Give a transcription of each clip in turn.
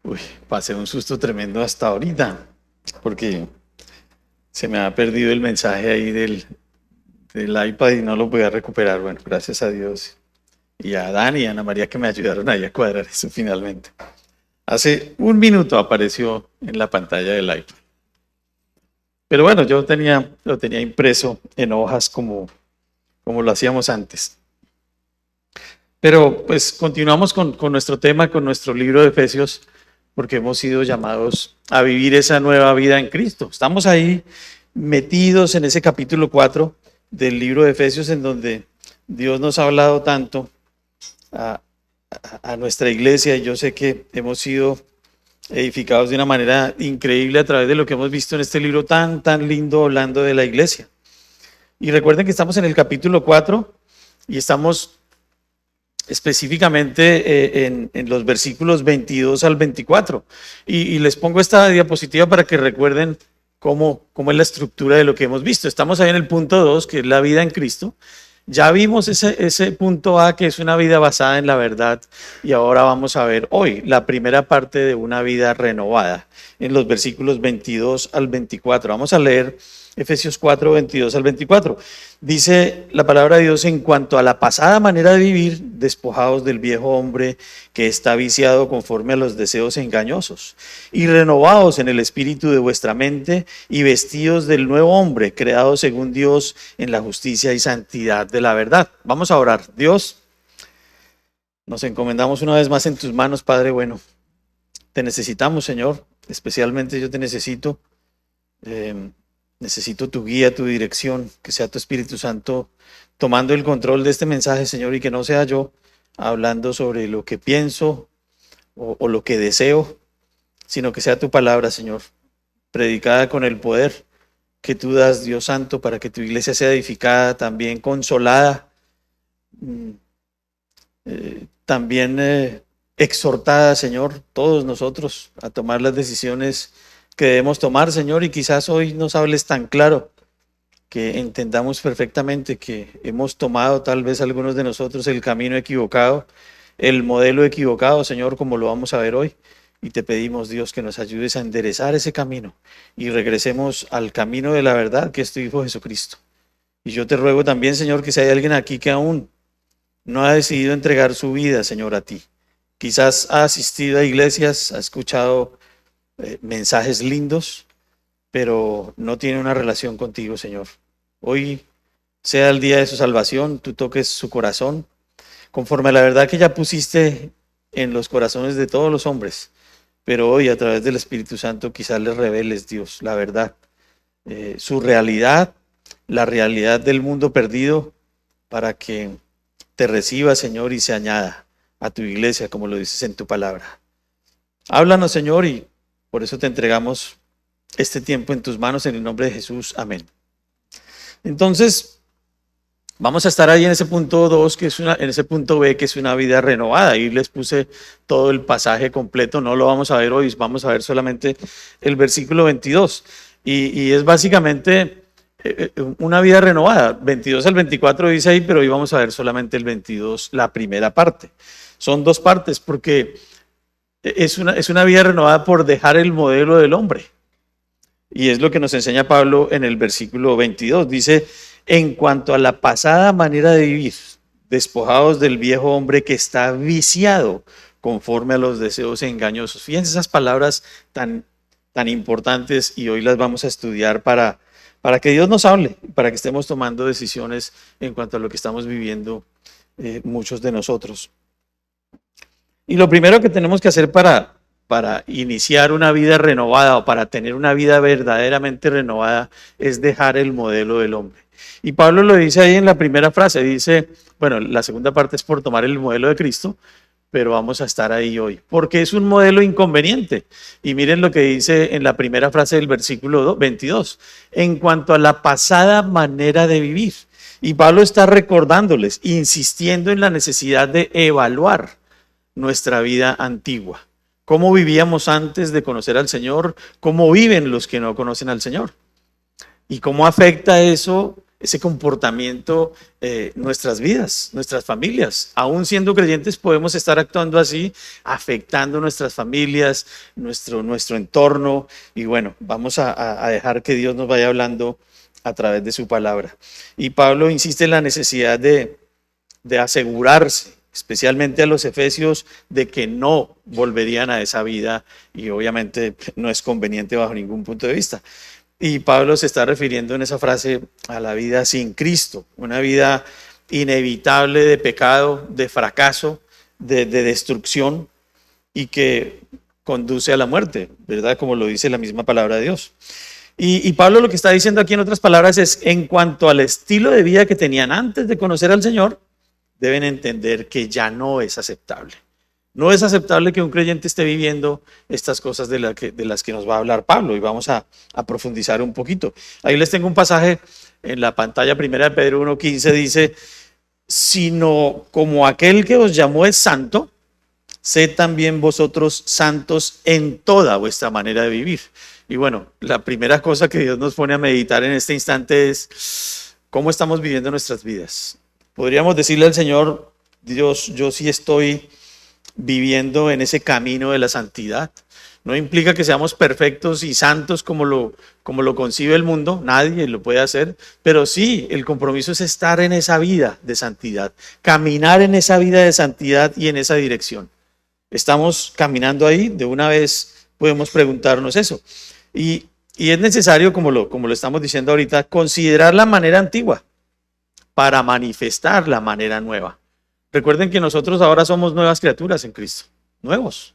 Uy, pasé un susto tremendo hasta ahorita, porque se me ha perdido el mensaje ahí del iPad y no lo voy a recuperar. Bueno, gracias a Dios y a Dani y a Ana María que me ayudaron ahí a cuadrar eso finalmente. Hace un minuto apareció en la pantalla del iPad. Pero bueno, yo lo tenía impreso en hojas como lo hacíamos antes. Pero pues continuamos con nuestro tema, con nuestro libro de Efesios, porque hemos sido llamados a vivir esa nueva vida en Cristo. Estamos ahí metidos en ese capítulo 4 del libro de Efesios, en donde Dios nos ha hablado tanto a, a nuestra iglesia, y yo sé que hemos sido edificados de una manera increíble a través de lo que hemos visto en este libro tan lindo hablando de la iglesia. Y recuerden que estamos en el capítulo 4 y estamos específicamente en los versículos 22 al 24. Y les pongo esta diapositiva para que recuerden cómo es la estructura de lo que hemos visto. Estamos ahí en el punto 2, que es la vida en Cristo. Ya vimos ese punto A, que es una vida basada en la verdad, y ahora vamos a ver hoy la primera parte de una vida renovada, en los versículos 22 al 24. Vamos a leer Efesios 4, 22 al 24. Dice la palabra de Dios: en cuanto a la pasada manera de vivir, despojados del viejo hombre que está viciado conforme a los deseos engañosos, y renovados en el espíritu de vuestra mente, y vestidos del nuevo hombre, creado según Dios en la justicia y santidad de la verdad. Vamos a orar. Dios, nos encomendamos una vez más en tus manos, Padre bueno. Te necesitamos, Señor, especialmente yo te necesito. Necesito tu guía, tu dirección, que sea tu Espíritu Santo tomando el control de este mensaje, Señor, y que no sea yo hablando sobre lo que pienso o lo que deseo, sino que sea tu palabra, Señor, predicada con el poder que tú das, Dios Santo, para que tu iglesia sea edificada, también consolada, también exhortada, Señor, todos nosotros a tomar las decisiones que debemos tomar, Señor, y quizás hoy nos hables tan claro que entendamos perfectamente que hemos tomado tal vez algunos de nosotros el camino equivocado, el modelo equivocado, Señor, como lo vamos a ver hoy. Y te pedimos, Dios, que nos ayudes a enderezar ese camino y regresemos al camino de la verdad, que es tu Hijo Jesucristo. Y yo te ruego también, Señor, que si hay alguien aquí que aún no ha decidido entregar su vida, Señor, a ti, quizás ha asistido a iglesias, ha escuchado mensajes lindos, pero no tiene una relación contigo, Señor. Hoy sea el día de su salvación, tú toques su corazón, conforme a la verdad que ya pusiste en los corazones de todos los hombres, pero hoy a través del Espíritu Santo quizás les reveles, Dios, la verdad, su realidad, la realidad del mundo perdido, para que te reciba, Señor, y se añada a tu iglesia, como lo dices en tu palabra. Háblanos, Señor, y por eso te entregamos este tiempo en tus manos, en el nombre de Jesús. Amén. Entonces, vamos a estar ahí en ese punto 2, en ese punto B, que es una vida renovada. Ahí les puse todo el pasaje completo, no lo vamos a ver hoy, vamos a ver solamente el versículo 22. Y es básicamente una vida renovada. 22 al 24 dice ahí, pero hoy vamos a ver solamente el 22, la primera parte. Son dos partes porque es una vida renovada por dejar el modelo del hombre. Y es lo que nos enseña Pablo en el versículo 22. Dice: en cuanto a la pasada manera de vivir, despojados del viejo hombre que está viciado conforme a los deseos engañosos. Fíjense esas palabras tan importantes, y hoy las vamos a estudiar para que Dios nos hable, para que estemos tomando decisiones en cuanto a lo que estamos viviendo muchos de nosotros. Y lo primero que tenemos que hacer para iniciar una vida renovada o para tener una vida verdaderamente renovada es dejar el modelo del hombre. Y Pablo lo dice ahí en la primera frase, dice, bueno, la segunda parte es por tomar el modelo de Cristo, pero vamos a estar ahí hoy, porque es un modelo inconveniente. Y miren lo que dice en la primera frase del versículo 22, en cuanto a la pasada manera de vivir. Y Pablo está recordándoles, insistiendo en la necesidad de evaluar nuestra vida antigua. ¿Cómo vivíamos antes de conocer al Señor? ¿Cómo viven los que no conocen al Señor? ¿Y cómo afecta eso ese comportamiento nuestras vidas, nuestras familias. Aún siendo creyentes podemos estar actuando así, afectando nuestras familias, nuestro entorno. Y bueno, vamos a dejar que Dios nos vaya hablando a través de su palabra. Y Pablo insiste en la necesidad de asegurarse, especialmente a los efesios, de que no volverían a esa vida, y obviamente no es conveniente bajo ningún punto de vista. Y Pablo se está refiriendo en esa frase a la vida sin Cristo, una vida inevitable de pecado, de fracaso, de destrucción, y que conduce a la muerte, ¿verdad? Como lo dice la misma palabra de Dios. Y Pablo lo que está diciendo aquí en otras palabras es, en cuanto al estilo de vida que tenían antes de conocer al Señor, deben entender que ya no es aceptable. No es aceptable que un creyente esté viviendo estas cosas de las que nos va a hablar Pablo, y vamos a profundizar un poquito. Ahí les tengo un pasaje en la pantalla, 1 de Pedro 1:15, dice, sino como aquel que os llamó es santo, sed también vosotros santos en toda vuestra manera de vivir. Y bueno, la primera cosa que Dios nos pone a meditar en este instante es cómo estamos viviendo nuestras vidas. Podríamos decirle al Señor, Dios, yo sí estoy viviendo en ese camino de la santidad. No implica que seamos perfectos y santos como lo concibe el mundo, nadie lo puede hacer, pero sí, el compromiso es estar en esa vida de santidad, caminar en esa vida de santidad y en esa dirección. ¿Estamos caminando ahí? De una vez podemos preguntarnos eso. Y es necesario, como lo estamos diciendo ahorita, considerar la manera antigua para manifestar la manera nueva. Recuerden que nosotros ahora somos nuevas criaturas en Cristo, nuevos.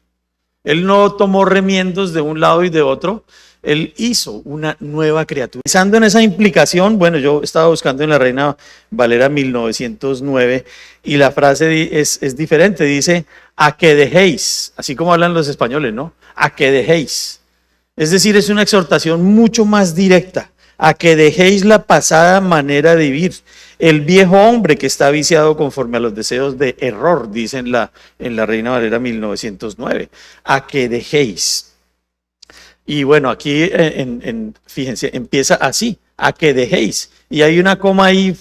Él no tomó remiendos de un lado y de otro, Él hizo una nueva criatura. Pensando en esa implicación, bueno, yo estaba buscando en la Reina Valera 1909 y la frase es diferente, dice, a que dejéis, así como hablan los españoles, ¿no? A que dejéis. Es decir, es una exhortación mucho más directa, a que dejéis la pasada manera de vivir. El viejo hombre que está viciado conforme a los deseos de error, dice en la Reina Valera 1909, a que dejéis. Y bueno, aquí, fíjense, empieza así, a que dejéis. Y hay una coma ahí,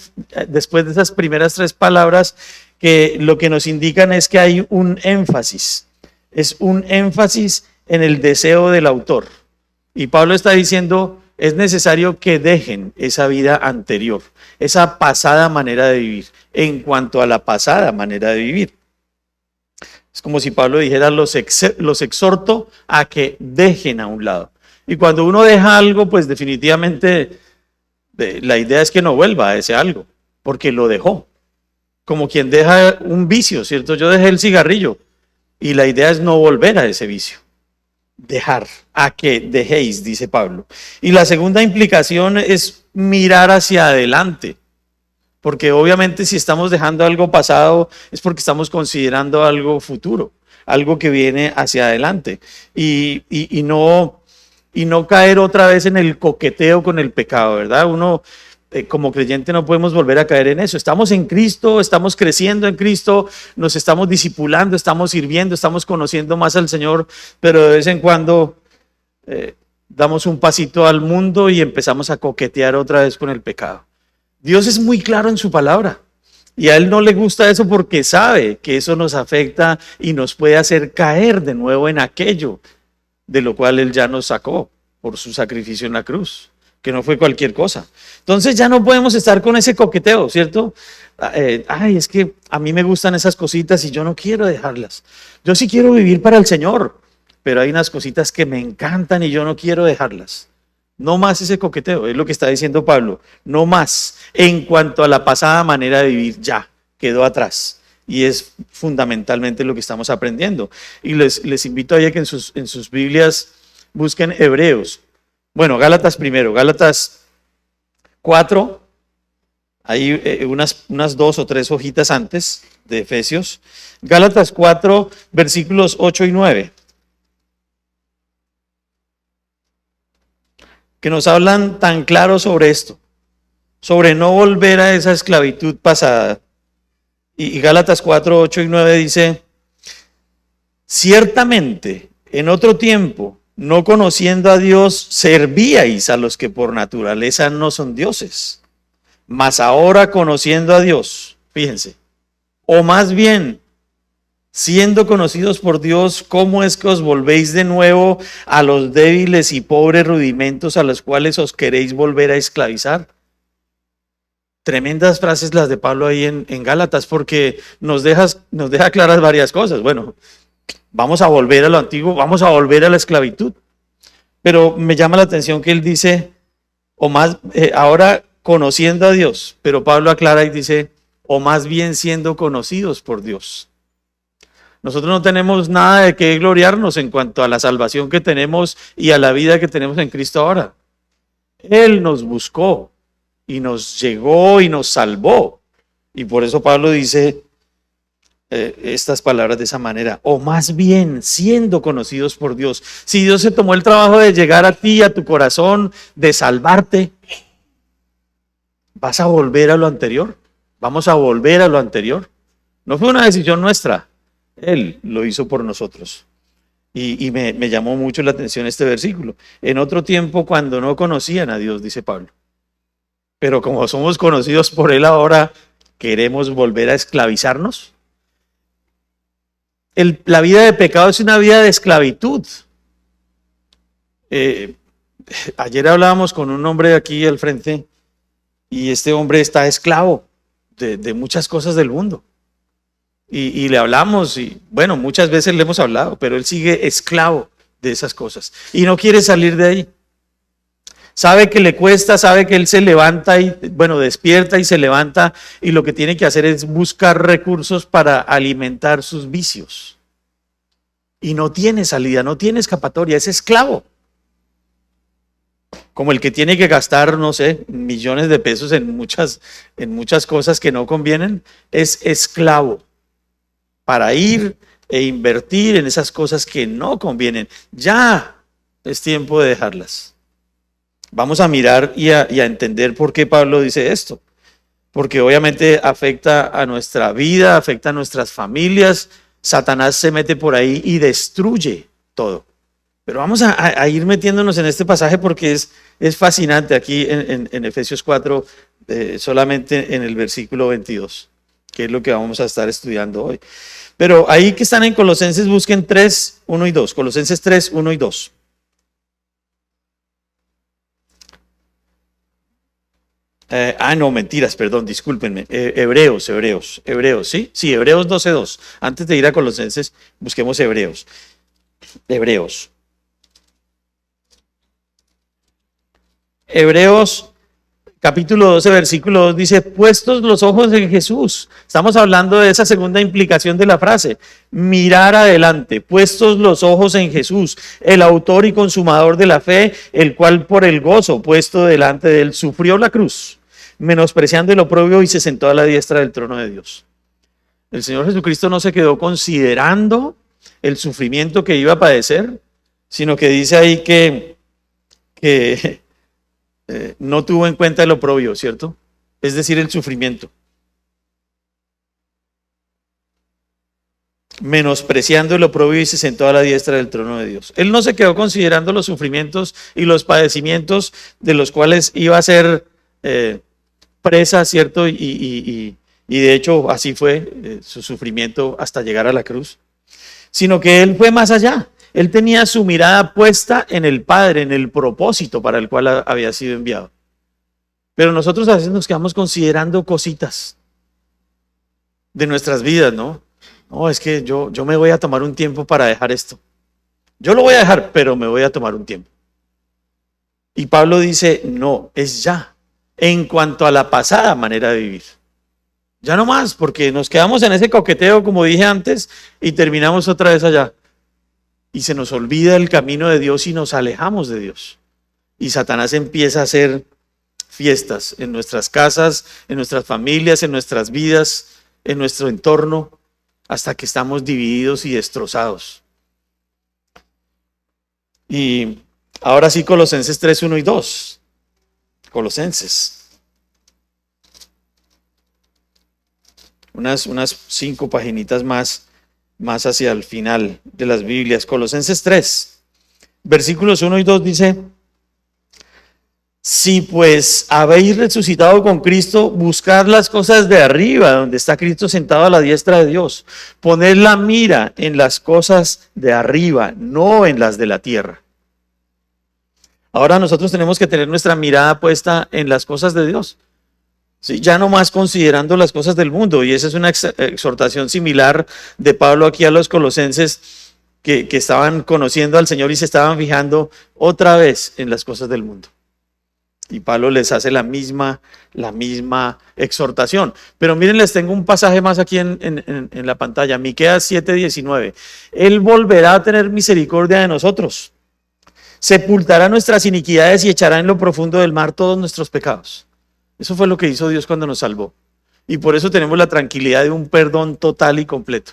después de esas primeras tres palabras, que lo que nos indican es que hay un énfasis. Es un énfasis en el deseo del autor. Y Pablo está diciendo, es necesario que dejen esa vida anterior, esa pasada manera de vivir, en cuanto a la pasada manera de vivir. Es como si Pablo dijera, los exhorto a que dejen a un lado. Y cuando uno deja algo, pues definitivamente la idea es que no vuelva a ese algo, porque lo dejó. Como quien deja un vicio, ¿cierto? Yo dejé el cigarrillo y la idea es no volver a ese vicio. Dejar, a que dejéis, dice Pablo. Y la segunda implicación es mirar hacia adelante, porque obviamente si estamos dejando algo pasado es porque estamos considerando algo futuro, algo que viene hacia adelante, y no caer otra vez en el coqueteo con el pecado, ¿verdad? Uno como creyente no podemos volver a caer en eso. Estamos en Cristo, estamos creciendo en Cristo, nos estamos discipulando, estamos sirviendo, estamos conociendo más al Señor, pero de vez en cuando damos un pasito al mundo y empezamos a coquetear otra vez con el pecado. Dios es muy claro en su palabra y a Él no le gusta eso porque sabe que eso nos afecta y nos puede hacer caer de nuevo en aquello de lo cual Él ya nos sacó por su sacrificio en la cruz, que no fue cualquier cosa. Entonces ya no podemos estar con ese coqueteo, ¿cierto? Es que a mí me gustan esas cositas y yo no quiero dejarlas. Yo sí quiero vivir para el Señor, pero hay unas cositas que me encantan y yo no quiero dejarlas. No más ese coqueteo, es lo que está diciendo Pablo. No más. En cuanto a la pasada manera de vivir, ya quedó atrás. Y es fundamentalmente lo que estamos aprendiendo. Y les invito a que en sus Biblias busquen Hebreos. Bueno, Gálatas primero, Gálatas 4, hay unas 2 o 3 hojitas antes de Efesios. Gálatas 4, versículos 8 y 9, que nos hablan tan claro sobre esto, sobre no volver a esa esclavitud pasada. Y Gálatas 4, 8 y 9 dice, ciertamente en otro tiempo, no conociendo a Dios, servíais a los que por naturaleza no son dioses. Mas ahora conociendo a Dios, fíjense, o más bien, siendo conocidos por Dios, ¿cómo es que os volvéis de nuevo a los débiles y pobres rudimentos a los cuales os queréis volver a esclavizar? Tremendas frases las de Pablo ahí en Gálatas, porque nos deja claras varias cosas. Bueno, vamos a volver a lo antiguo, vamos a volver a la esclavitud. Pero me llama la atención que él dice, o más, ahora conociendo a Dios, pero Pablo aclara y dice, o más bien siendo conocidos por Dios. Nosotros no tenemos nada de qué gloriarnos en cuanto a la salvación que tenemos y a la vida que tenemos en Cristo ahora. Él nos buscó y nos llegó y nos salvó. Y por eso Pablo dice estas palabras de esa manera, o más bien siendo conocidos por Dios. Si Dios se tomó el trabajo de llegar a ti, a tu corazón, de salvarte, ¿vas a volver a lo anterior? ¿Vamos a volver a lo anterior? No fue una decisión nuestra. Él lo hizo por nosotros. Y me llamó mucho la atención este versículo. En otro tiempo, cuando no conocían a Dios, dice Pablo. Pero como somos conocidos por Él ahora, ¿queremos volver a esclavizarnos? La vida de pecado es una vida de esclavitud. Ayer hablábamos con un hombre aquí al frente y este hombre está esclavo de muchas cosas del mundo. Y le hablamos y bueno, muchas veces le hemos hablado, pero él sigue esclavo de esas cosas y no quiere salir de ahí. Sabe que le cuesta, sabe que él se levanta y, bueno, despierta y se levanta y lo que tiene que hacer es buscar recursos para alimentar sus vicios. Y no tiene salida, no tiene escapatoria, es esclavo. Como el que tiene que gastar, no sé, millones de pesos en muchas cosas que no convienen, es esclavo para ir e invertir en esas cosas que no convienen. Ya es tiempo de dejarlas. Vamos a mirar y a entender por qué Pablo dice esto. Porque obviamente afecta a nuestra vida, afecta a nuestras familias. Satanás se mete por ahí y destruye todo. Pero vamos a ir metiéndonos en este pasaje porque es fascinante aquí en Efesios 4, solamente en el versículo 22, que es lo que vamos a estar estudiando hoy. Pero ahí que están en Colosenses, busquen 3, 1 y 2. Colosenses 3, 1 y 2. No, mentiras, perdón, discúlpenme. Hebreos, ¿sí? Sí, Hebreos 12:2. Antes de ir a Colosenses, busquemos Hebreos. Hebreos capítulo 12, versículo 2 dice, puestos los ojos en Jesús. Estamos hablando de esa segunda implicación de la frase, mirar adelante, puestos los ojos en Jesús, el autor y consumador de la fe, el cual por el gozo puesto delante de él sufrió la cruz, menospreciando el oprobio y se sentó a la diestra del trono de Dios. El Señor Jesucristo no se quedó considerando el sufrimiento que iba a padecer, sino que dice ahí que no tuvo en cuenta el oprobio, ¿cierto? Es decir, el sufrimiento. Menospreciando el oprobio y se sentó a la diestra del trono de Dios. Él no se quedó considerando los sufrimientos y los padecimientos de los cuales iba a ser presa, ¿cierto? Y de hecho así fue su sufrimiento hasta llegar a la cruz. Sino que él fue más allá. Él tenía su mirada puesta en el Padre, en el propósito para el cual había sido enviado. Pero nosotros a veces nos quedamos considerando cositas de nuestras vidas, ¿no? No, es que yo me voy a tomar un tiempo para dejar esto. Yo lo voy a dejar, pero me voy a tomar un tiempo. Y Pablo dice, no, es ya. En cuanto a la pasada manera de vivir. Ya no más, porque nos quedamos en ese coqueteo, como dije antes, y terminamos otra vez allá. Y se nos olvida el camino de Dios y nos alejamos de Dios. Y Satanás empieza a hacer fiestas en nuestras casas, en nuestras familias, en nuestras vidas, en nuestro entorno, hasta que estamos divididos y destrozados. Y ahora sí, Colosenses 3, 1 y 2. Colosenses. Unas 5 paginitas más hacia el final de las Biblias. Colosenses 3, versículos 1 y 2 dice, Si pues habéis resucitado con Cristo, buscad las cosas de arriba, donde está Cristo sentado a la diestra de Dios. Poned la mira en las cosas de arriba, no en las de la tierra. Ahora nosotros tenemos que tener nuestra mirada puesta en las cosas de Dios. Sí, ya no más considerando las cosas del mundo. Y esa es una exhortación similar de Pablo aquí a los colosenses que estaban conociendo al Señor y se estaban fijando otra vez en las cosas del mundo. Y Pablo les hace la misma exhortación. Pero miren, les tengo un pasaje más aquí en la pantalla. Miqueas 7:19. Él volverá a tener misericordia de nosotros. Sepultará nuestras iniquidades y echará en lo profundo del mar todos nuestros pecados. Eso fue lo que hizo Dios cuando nos salvó. Y por eso tenemos la tranquilidad de un perdón total y completo.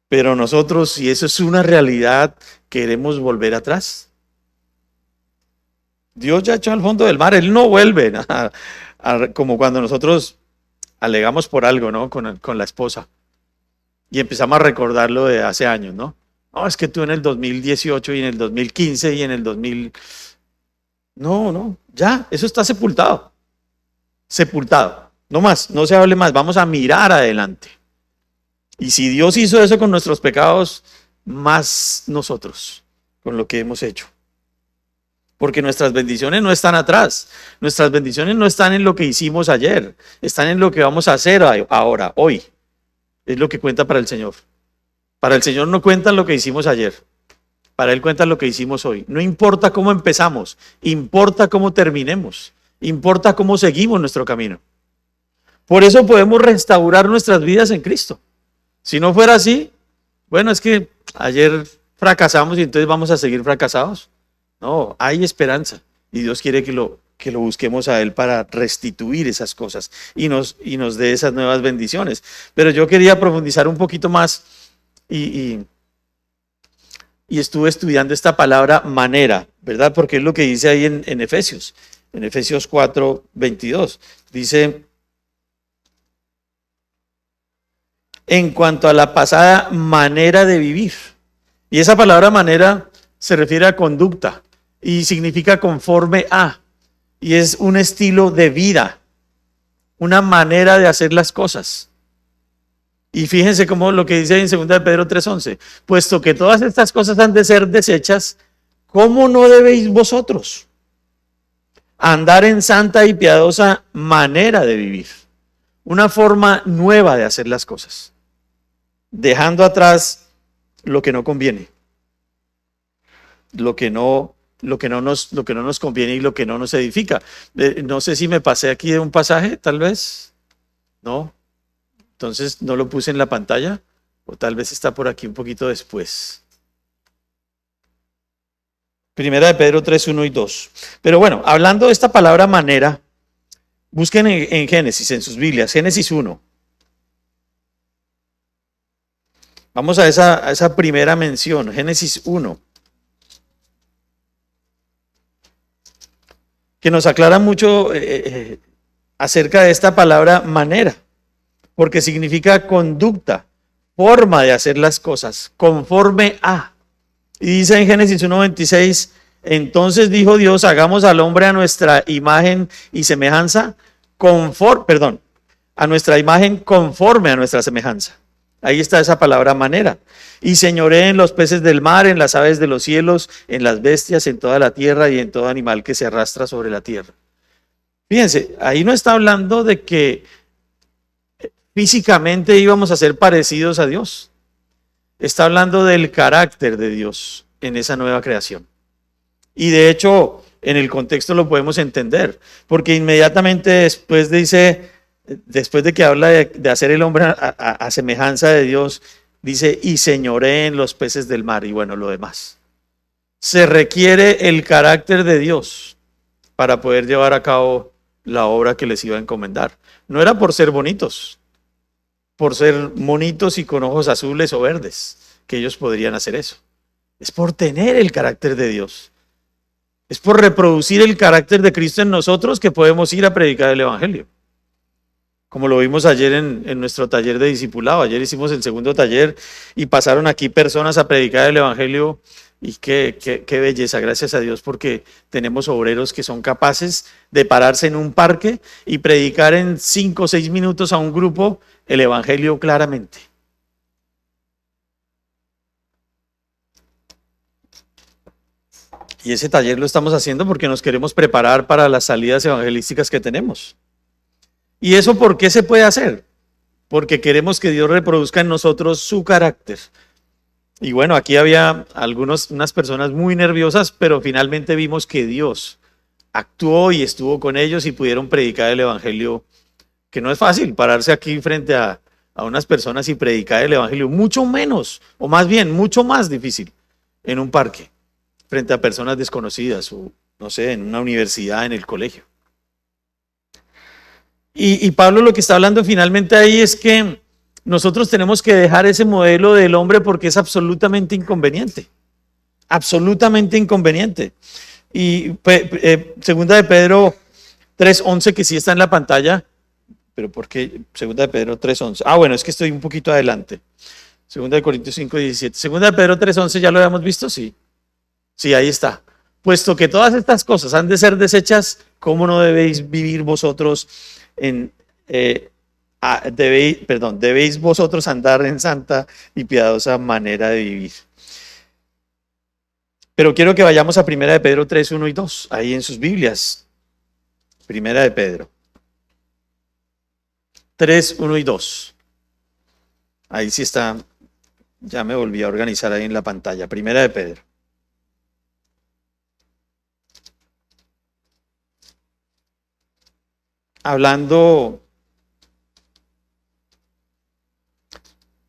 Pero nosotros, si eso es una realidad, queremos volver atrás. Dios ya echó al fondo del mar, Él no vuelve, como cuando nosotros alegamos por algo, ¿no? Con la esposa y empezamos a recordar lo de hace años, ¿no? No, es que tú en el 2018 y en el 2015 y en el 2000... No, ya, eso está sepultado, no más, no se hable más, vamos a mirar adelante. Y si Dios hizo eso con nuestros pecados, más nosotros, con lo que hemos hecho. Porque nuestras bendiciones no están atrás, nuestras bendiciones no están en lo que hicimos ayer, están en lo que vamos a hacer ahora, hoy. Es lo que cuenta para el Señor. Para el Señor no cuenta lo que hicimos ayer, para Él cuenta lo que hicimos hoy. No importa cómo empezamos, importa cómo terminemos, importa cómo seguimos nuestro camino. Por eso podemos restaurar nuestras vidas en Cristo. Si no fuera así, bueno, es que ayer fracasamos y entonces vamos a seguir fracasados. No, hay esperanza y Dios quiere que lo busquemos a Él para restituir esas cosas y nos dé esas nuevas bendiciones. Pero yo quería profundizar un poquito más y estuve estudiando esta palabra manera, ¿verdad? Porque es lo que dice ahí en Efesios 4:22. Dice, en cuanto a la pasada manera de vivir. Y esa palabra manera se refiere a conducta y significa conforme a. Y es un estilo de vida, una manera de hacer las cosas. Y fíjense cómo lo que dice en 2 de Pedro 3:11. Puesto que todas estas cosas han de ser desechas, ¿cómo no debéis vosotros andar en santa y piadosa manera de vivir? Una forma nueva de hacer las cosas, dejando atrás lo que no conviene, lo que no nos conviene y lo que no nos edifica. No sé si me pasé aquí de un pasaje, tal vez. No. Entonces no lo puse en la pantalla, o tal vez está por aquí un poquito después. Primera de Pedro 3:1 y 2. Pero bueno, hablando de esta palabra manera, busquen en Génesis, en sus Biblias, Génesis 1. Vamos a esa primera mención, Génesis 1. Que nos aclara mucho acerca de esta palabra manera, porque significa conducta, forma de hacer las cosas, conforme a. Y dice en Génesis 1:26, entonces dijo Dios, hagamos al hombre a nuestra imagen y semejanza, a nuestra imagen conforme a nuestra semejanza. Ahí está esa palabra manera. Y señoré en los peces del mar, en las aves de los cielos, en las bestias, en toda la tierra y en todo animal que se arrastra sobre la tierra. Fíjense, ahí no está hablando de que físicamente íbamos a ser parecidos a Dios. Está hablando del carácter de Dios en esa nueva creación. Y de hecho, en el contexto lo podemos entender, porque inmediatamente después de que habla de hacer el hombre a semejanza de Dios, dice, y señoré en los peces del mar, y bueno, lo demás. Se requiere el carácter de Dios para poder llevar a cabo la obra que les iba a encomendar. No era por ser bonitos, por ser monitos y con ojos azules o verdes, que ellos podrían hacer eso. Es por tener el carácter de Dios. Es por reproducir el carácter de Cristo en nosotros que podemos ir a predicar el Evangelio. Como lo vimos ayer en nuestro taller de discipulado. Ayer hicimos el segundo taller y pasaron aquí personas a predicar el Evangelio Y qué belleza, gracias a Dios, porque tenemos obreros que son capaces de pararse en un parque y predicar en 5 o 6 minutos a un grupo el evangelio claramente. Y ese taller lo estamos haciendo porque nos queremos preparar para las salidas evangelísticas que tenemos. ¿Y eso por qué se puede hacer? Porque queremos que Dios reproduzca en nosotros su carácter. Y bueno, aquí había unas personas muy nerviosas, pero finalmente vimos que Dios actuó y estuvo con ellos y pudieron predicar el evangelio, que no es fácil pararse aquí frente a unas personas y predicar el evangelio, mucho menos, o más bien, mucho más difícil en un parque, frente a personas desconocidas o, no sé, en una universidad, en el colegio. Y Pablo lo que está hablando finalmente ahí es que nosotros tenemos que dejar ese modelo del hombre porque es absolutamente inconveniente. Absolutamente inconveniente. Y segunda de Pedro 3:11, que sí está en la pantalla, pero ¿por qué? Segunda de Pedro 3:11. Ah, bueno, es que estoy un poquito adelante. Segunda de Corintios 5:17. Segunda de Pedro 3:11, ¿ya lo habíamos visto? Sí. Sí, ahí está. Puesto que todas estas cosas han de ser desechas, ¿cómo no debéis vivir vosotros debéis vosotros andar en santa y piadosa manera de vivir? Pero quiero que vayamos a Primera de Pedro 3:1 y 2, ahí en sus Biblias. Primera de Pedro 3:1 y 2. Ahí sí está, ya me volví a organizar ahí en la pantalla. Primera de Pedro. Hablando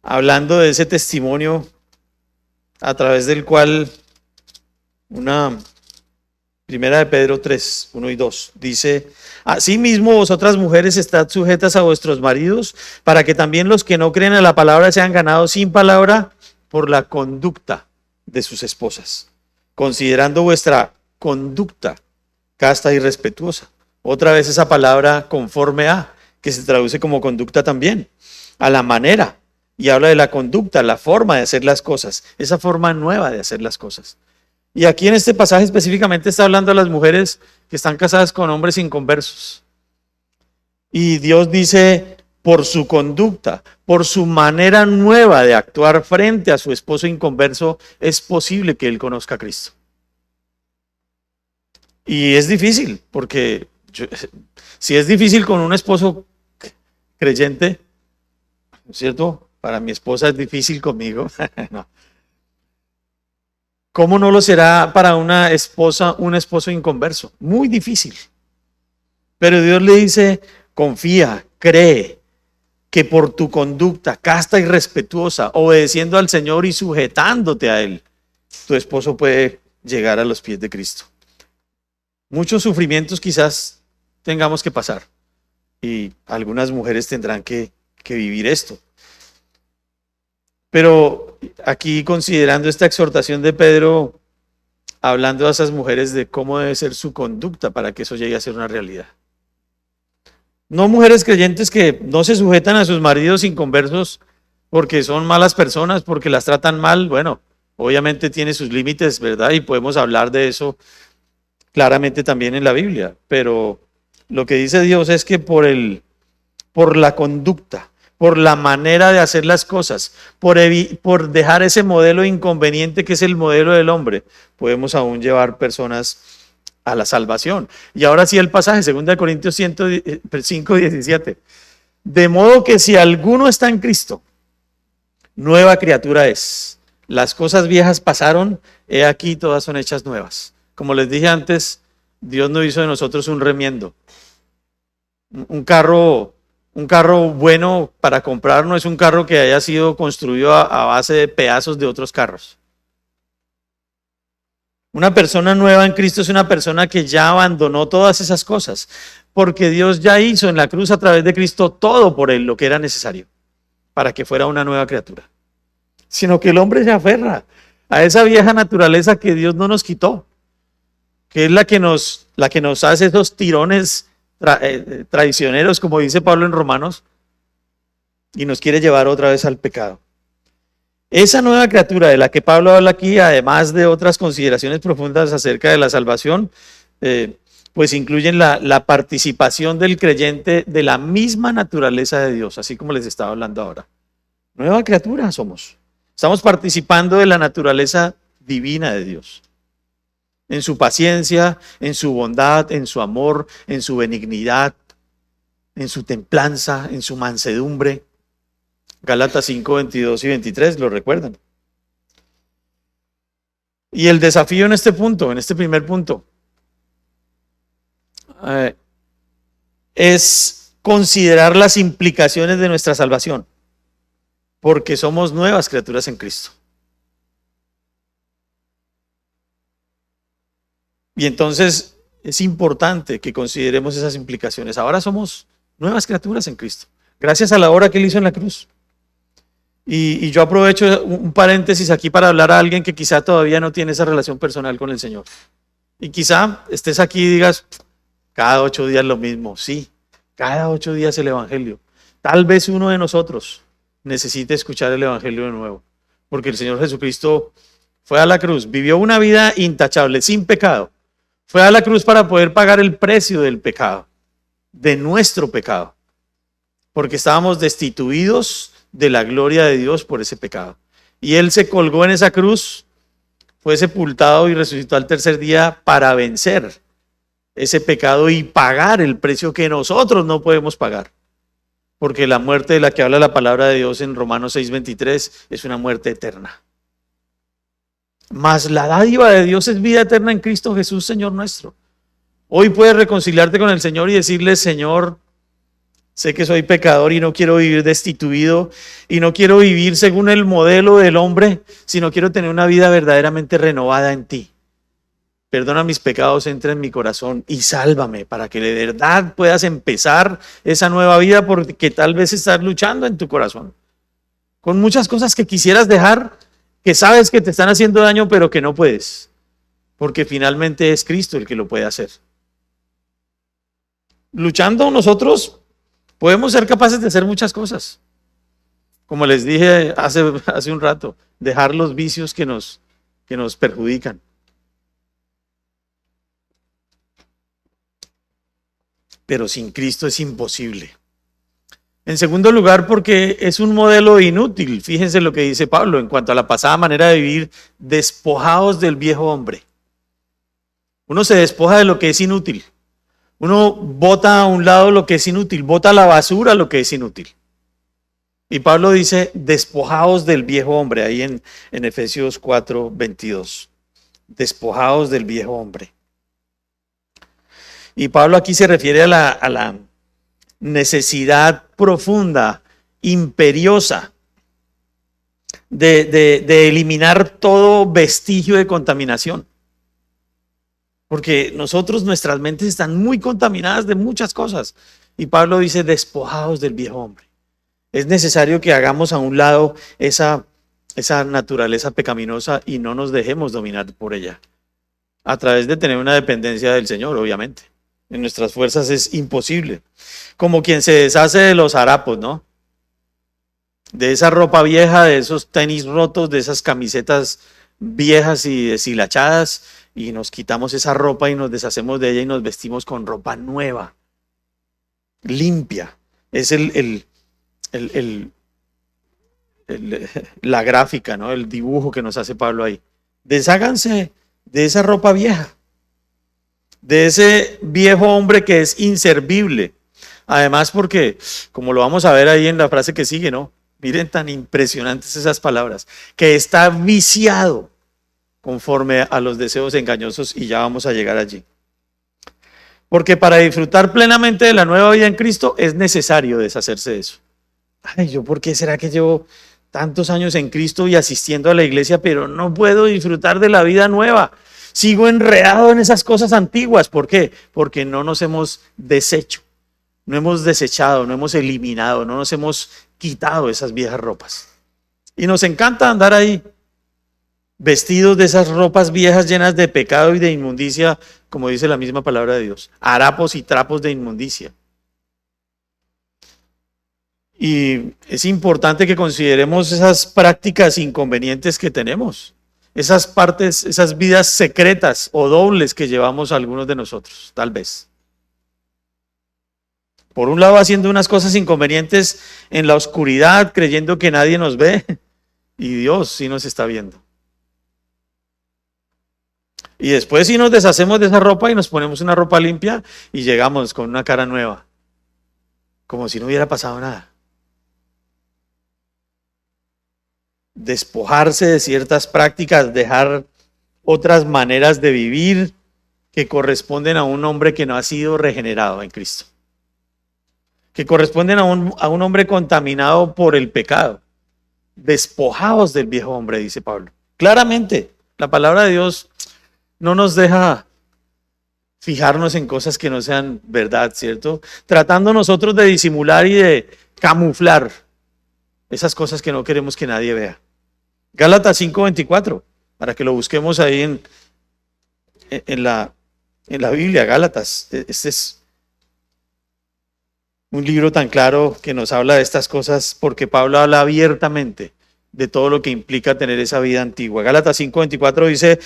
de ese testimonio a través del cual Primera de Pedro 3:1 y 2 dice: asimismo vosotras mujeres estad sujetas a vuestros maridos, para que también los que no creen a la palabra sean ganados sin palabra por la conducta de sus esposas, considerando vuestra conducta casta y respetuosa. Otra vez esa palabra conforme a, que se traduce como conducta también, a la manera, y habla de la conducta, la forma de hacer las cosas, esa forma nueva de hacer las cosas. Y aquí en este pasaje específicamente está hablando a las mujeres que están casadas con hombres inconversos. Y Dios dice, por su conducta, por su manera nueva de actuar frente a su esposo inconverso, es posible que él conozca a Cristo. Y es difícil, porque si es difícil con un esposo creyente, ¿cierto? Para mi esposa es difícil conmigo. No. ¿Cómo no lo será para una esposa, un esposo inconverso? Muy difícil. Pero Dios le dice, confía, cree que por tu conducta casta y respetuosa, obedeciendo al Señor y sujetándote a Él, tu esposo puede llegar a los pies de Cristo. Muchos sufrimientos quizás tengamos que pasar y algunas mujeres tendrán que vivir esto. Pero aquí, considerando esta exhortación de Pedro, hablando a esas mujeres de cómo debe ser su conducta para que eso llegue a ser una realidad. No mujeres creyentes que no se sujetan a sus maridos inconversos porque son malas personas, porque las tratan mal. Bueno, obviamente tiene sus límites, ¿verdad? Y podemos hablar de eso claramente también en la Biblia. Pero lo que dice Dios es que por la conducta, por la manera de hacer las cosas, por dejar ese modelo inconveniente que es el modelo del hombre, podemos aún llevar personas a la salvación. Y ahora sí el pasaje, 2 Corintios 5:17. De modo que si alguno está en Cristo, nueva criatura es. Las cosas viejas pasaron, he aquí todas son hechas nuevas. Como les dije antes, Dios no hizo de nosotros un remiendo. Un carro bueno para comprar no es un carro que haya sido construido a base de pedazos de otros carros. Una persona nueva en Cristo es una persona que ya abandonó todas esas cosas, porque Dios ya hizo en la cruz a través de Cristo todo por él, lo que era necesario para que fuera una nueva criatura. Sino que el hombre se aferra a esa vieja naturaleza que Dios no nos quitó, que es la que nos hace esos tirones traicioneros, como dice Pablo en Romanos, y nos quiere llevar otra vez al pecado. Esa nueva criatura de la que Pablo habla aquí, además de otras consideraciones profundas acerca de la salvación, pues incluyen la participación del creyente de la misma naturaleza de Dios, así como les estaba hablando ahora. Nueva criatura somos. Estamos participando de la naturaleza divina de Dios. En su paciencia, en su bondad, en su amor, en su benignidad, en su templanza, en su mansedumbre. Gálatas 5, 22 y 23, ¿lo recuerdan? Y el desafío en este punto, en este primer punto, es considerar las implicaciones de nuestra salvación, porque somos nuevas criaturas en Cristo. Y entonces es importante que consideremos esas implicaciones. Ahora somos nuevas criaturas en Cristo, gracias a la obra que Él hizo en la cruz. Y yo aprovecho un paréntesis aquí para hablar a alguien que quizá todavía no tiene esa relación personal con el Señor. Y quizá estés aquí y digas, cada 8 días lo mismo. Sí, cada 8 días el Evangelio. Tal vez uno de nosotros necesite escuchar el Evangelio de nuevo, porque el Señor Jesucristo fue a la cruz, vivió una vida intachable, sin pecado. Fue a la cruz para poder pagar el precio del pecado, de nuestro pecado, porque estábamos destituidos de la gloria de Dios por ese pecado. Y Él se colgó en esa cruz, fue sepultado y resucitó al tercer día para vencer ese pecado y pagar el precio que nosotros no podemos pagar. Porque la muerte de la que habla la palabra de Dios en Romanos 6:23 es una muerte eterna. Mas la dádiva de Dios es vida eterna en Cristo Jesús, Señor nuestro. Hoy puedes reconciliarte con el Señor y decirle, Señor, sé que soy pecador y no quiero vivir destituido y no quiero vivir según el modelo del hombre, sino quiero tener una vida verdaderamente renovada en ti. Perdona mis pecados, entra en mi corazón y sálvame para que de verdad puedas empezar esa nueva vida, porque tal vez estás luchando en tu corazón con muchas cosas que quisieras dejar, que sabes que te están haciendo daño, pero que no puedes, porque finalmente es Cristo el que lo puede hacer. Luchando nosotros podemos ser capaces de hacer muchas cosas. Como les dije hace un rato, dejar los vicios que nos perjudican. Pero sin Cristo es imposible. En segundo lugar, porque es un modelo inútil. Fíjense lo que dice Pablo en cuanto a la pasada manera de vivir, despojados del viejo hombre. Uno se despoja de lo que es inútil. Uno bota a un lado lo que es inútil, bota a la basura lo que es inútil. Y Pablo dice, despojados del viejo hombre, ahí en Efesios 4:22. Despojados del viejo hombre. Y Pablo aquí se refiere a la necesidad profunda, imperiosa, de eliminar todo vestigio de contaminación. Porque nuestras mentes están muy contaminadas de muchas cosas. Y Pablo dice, despojados del viejo hombre. Es necesario que hagamos a un lado esa naturaleza pecaminosa y no nos dejemos dominar por ella. A través de tener una dependencia del Señor, obviamente. En nuestras fuerzas es imposible. Como quien se deshace de los harapos, ¿no? De esa ropa vieja, de esos tenis rotos, de esas camisetas viejas y deshilachadas, y nos quitamos esa ropa y nos deshacemos de ella y nos vestimos con ropa nueva, limpia. Es la gráfica, ¿no? El dibujo que nos hace Pablo ahí. Desháganse de esa ropa vieja, de ese viejo hombre que es inservible. Además, porque, como lo vamos a ver ahí en la frase que sigue, ¿no? Miren tan impresionantes esas palabras, que está viciado conforme a los deseos engañosos, y ya vamos a llegar allí. Porque para disfrutar plenamente de la nueva vida en Cristo es necesario deshacerse de eso. Ay, ¿yo por qué será que llevo tantos años en Cristo y asistiendo a la iglesia, pero no puedo disfrutar de la vida nueva? Sigo enredado en esas cosas antiguas. ¿Por qué? Porque no nos hemos deshecho, no hemos desechado, no hemos eliminado, no nos hemos quitado esas viejas ropas. Y nos encanta andar ahí, vestidos de esas ropas viejas llenas de pecado y de inmundicia, como dice la misma palabra de Dios, harapos y trapos de inmundicia. Y es importante que consideremos esas prácticas inconvenientes que tenemos, esas partes, esas vidas secretas o dobles que llevamos algunos de nosotros, tal vez. Por un lado, haciendo unas cosas inconvenientes en la oscuridad, creyendo que nadie nos ve, y Dios sí nos está viendo. Y después sí nos deshacemos de esa ropa y nos ponemos una ropa limpia y llegamos con una cara nueva, como si no hubiera pasado nada. Despojarse de ciertas prácticas, dejar otras maneras de vivir que corresponden a un hombre que no ha sido regenerado en Cristo, que corresponden a un hombre contaminado por el pecado. Despojados del viejo hombre, dice Pablo. Claramente, la palabra de Dios no nos deja fijarnos en cosas que no sean verdad, ¿cierto? Tratando nosotros de disimular y de camuflar esas cosas que no queremos que nadie vea. Gálatas 5:24, para que lo busquemos ahí en la Biblia, Gálatas. Este es un libro tan claro que nos habla de estas cosas porque Pablo habla abiertamente de todo lo que implica tener esa vida antigua. Gálatas 5:24 dice: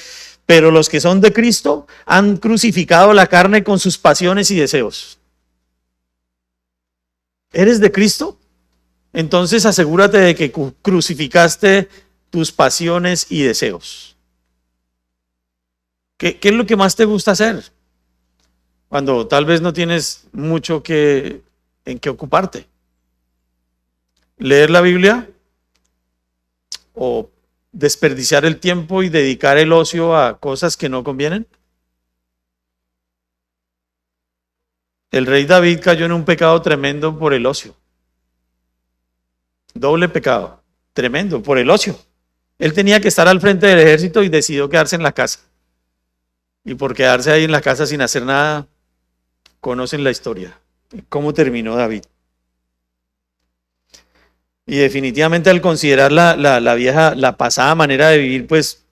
pero los que son de Cristo han crucificado la carne con sus pasiones y deseos. ¿Eres de Cristo? Entonces asegúrate de que crucificaste tus pasiones y deseos. ¿Qué es lo que más te gusta hacer? Cuando tal vez no tienes mucho en qué ocuparte. ¿Leer la Biblia? ¿O desperdiciar el tiempo y dedicar el ocio a cosas que no convienen? El rey David cayó en un pecado tremendo por el ocio. Doble pecado, tremendo, por el ocio. Él tenía que estar al frente del ejército y decidió quedarse en la casa. Y por quedarse ahí en la casa sin hacer nada, conocen la historia. ¿Cómo terminó David? Y definitivamente al considerar la pasada manera de vivir, pues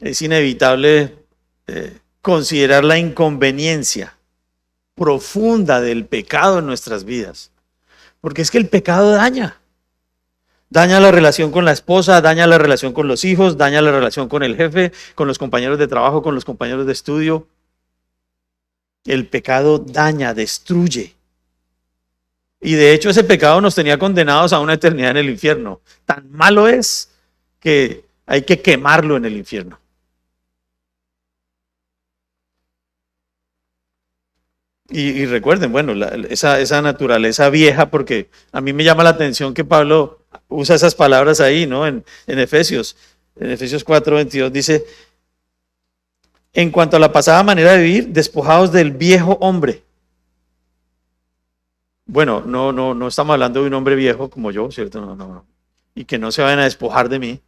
es inevitable considerar la inconveniencia profunda del pecado en nuestras vidas. Porque es que el pecado daña. Daña la relación con la esposa, daña la relación con los hijos, daña la relación con el jefe, con los compañeros de trabajo, con los compañeros de estudio. El pecado daña, destruye. Y de hecho ese pecado nos tenía condenados a una eternidad en el infierno. Tan malo es que hay que quemarlo en el infierno. Y recuerden, bueno, esa naturaleza vieja, porque a mí me llama la atención que Pablo usa esas palabras ahí, ¿no? En Efesios 4:22 dice: en cuanto a la pasada manera de vivir, despojados del viejo hombre. Bueno, no estamos hablando de un hombre viejo como yo, ¿cierto? No. Y que no se vayan a despojar de mí.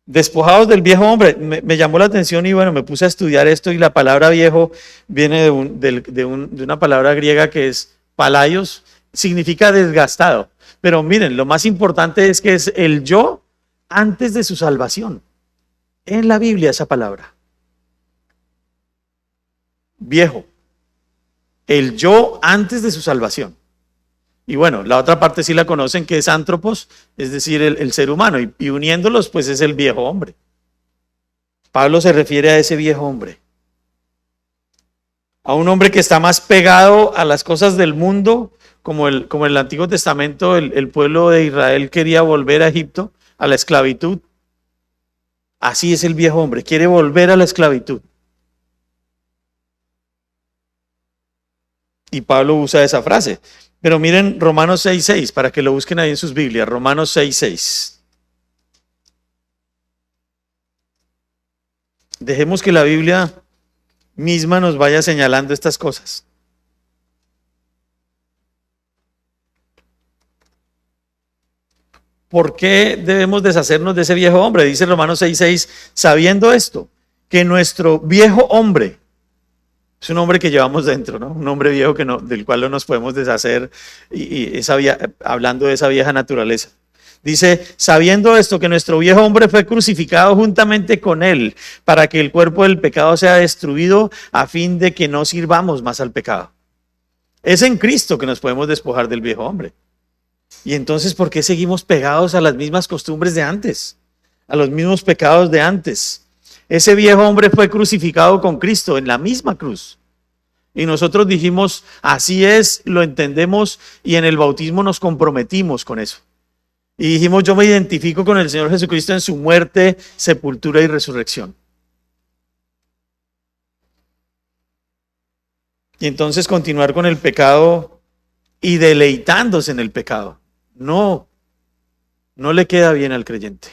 Despojados del viejo hombre. Me llamó la atención y bueno, me puse a estudiar esto y la palabra viejo viene de una palabra griega que es palaios, significa desgastado. Pero miren, lo más importante es que es el yo antes de su salvación. En la Biblia esa palabra. Viejo. El yo antes de su salvación. Y bueno, la otra parte sí la conocen, que es antropos, es decir, el ser humano, y uniéndolos pues es el viejo hombre. Pablo se refiere a ese viejo hombre, a un hombre que está más pegado a las cosas del mundo, como el Antiguo Testamento, el pueblo de Israel quería volver a Egipto, a la esclavitud. Así es el viejo hombre, quiere volver a la esclavitud. Y Pablo usa esa frase. Pero miren Romanos 6:6, para que lo busquen ahí en sus Biblias. Romanos 6:6. Dejemos que la Biblia misma nos vaya señalando estas cosas. ¿Por qué debemos deshacernos de ese viejo hombre? Dice Romanos 6:6, sabiendo esto, que nuestro viejo hombre es un hombre que llevamos dentro, ¿no? Un hombre viejo del cual no nos podemos deshacer, hablando de esa vieja naturaleza. Dice, sabiendo esto, que nuestro viejo hombre fue crucificado juntamente con él, para que el cuerpo del pecado sea destruido, a fin de que no sirvamos más al pecado. Es en Cristo que nos podemos despojar del viejo hombre. Y entonces, ¿por qué seguimos pegados a las mismas costumbres de antes? A los mismos pecados de antes. Ese viejo hombre fue crucificado con Cristo en la misma cruz. Y nosotros dijimos, así es, lo entendemos, y en el bautismo nos comprometimos con eso. Y dijimos, yo me identifico con el Señor Jesucristo en su muerte, sepultura y resurrección. Y entonces continuar con el pecado y deleitándose en el pecado. No le queda bien al creyente.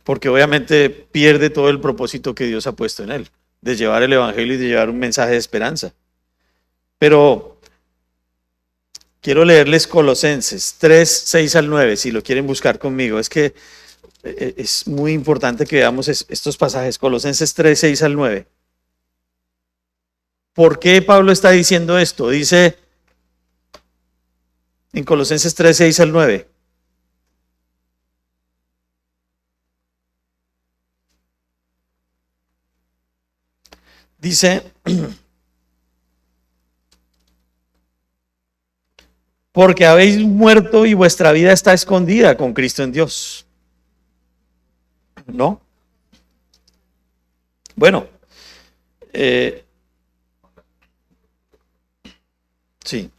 Porque obviamente pierde todo el propósito que Dios ha puesto en él, de llevar el evangelio y de llevar un mensaje de esperanza. Pero quiero leerles Colosenses 3, 6 al 9, si lo quieren buscar conmigo. Es que es muy importante que veamos estos pasajes. Colosenses 3, 6 al 9. ¿Por qué Pablo está diciendo esto? Dice en Colosenses 3, 6 al 9. Dice, porque habéis muerto y vuestra vida está escondida con Cristo en Dios. ¿No? Bueno, sí.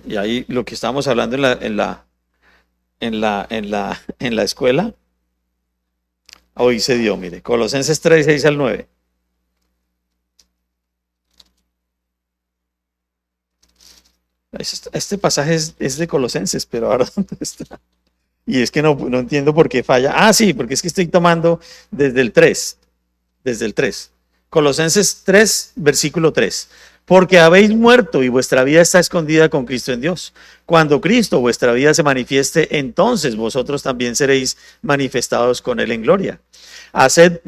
Y ahí lo que estábamos hablando en la escuela, hoy se dio, mire, Colosenses 3, 6 al 9. Este pasaje es de Colosenses, pero ahora ¿dónde está? Y es que no entiendo por qué falla. Ah, sí, porque es que estoy tomando desde el 3. Colosenses 3, versículo 3. Porque habéis muerto y vuestra vida está escondida con Cristo en Dios. Cuando Cristo, vuestra vida, se manifieste, entonces vosotros también seréis manifestados con Él en gloria. Haced